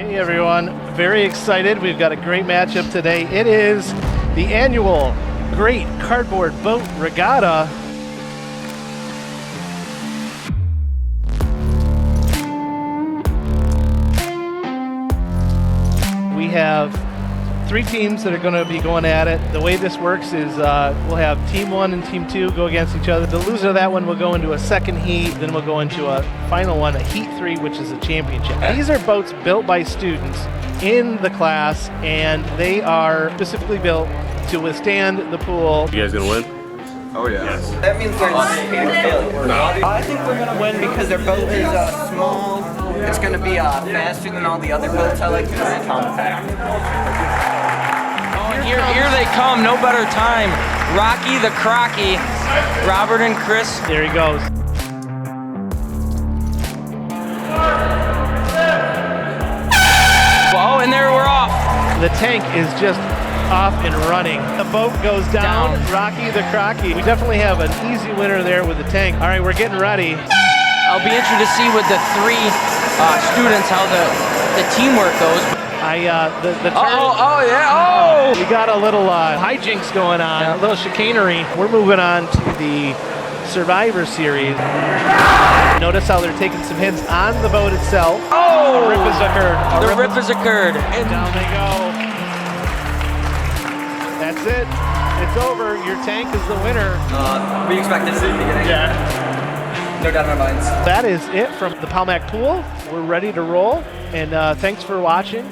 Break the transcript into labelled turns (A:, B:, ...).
A: Hey everyone, very excited. We've got a great matchup today. It is the annual Great Cardboard Boat Regatta. We have three teams that are going to be going at it. The way this works is we'll have Team 1 and Team 2 go against each other. The loser of that one will go into a second heat, then we'll go into a final one, a Heat 3, which is a championship. These are boats built by students in the class, and they are specifically built to withstand the pool.
B: You guys gonna win?
C: Oh yeah.
B: Yes.
D: That means they're anticipating failure.
B: No.
D: I think we're gonna win because their boat is small. It's gonna be faster than all the other boats. I like to very compact.
E: Oh, and here they come. No better time. Rocky the Crocky, Robert and Chris.
A: There he goes.
E: Oh, and there we're off.
A: The tank is just off and running. The boat goes down. Rocky the Crocky. We definitely have an easy winner there with the tank. All right, we're getting ready.
E: I'll be interested to see with the three students how the teamwork goes.
A: The turn.
E: Oh yeah.
A: We got a little hijinks going on, a little chicanery. We're moving on to the Survivor Series. Notice how they're taking some hits on the boat itself.
E: Oh!
A: A rip has occurred.
E: The rip has occurred.
A: And down they go. That's it. It's over. Your tank is the winner.
D: We expected it in the beginning.
A: Yeah.
D: No doubt in our minds.
A: That is it from the Palmac Pool. We're ready to roll. And thanks for watching.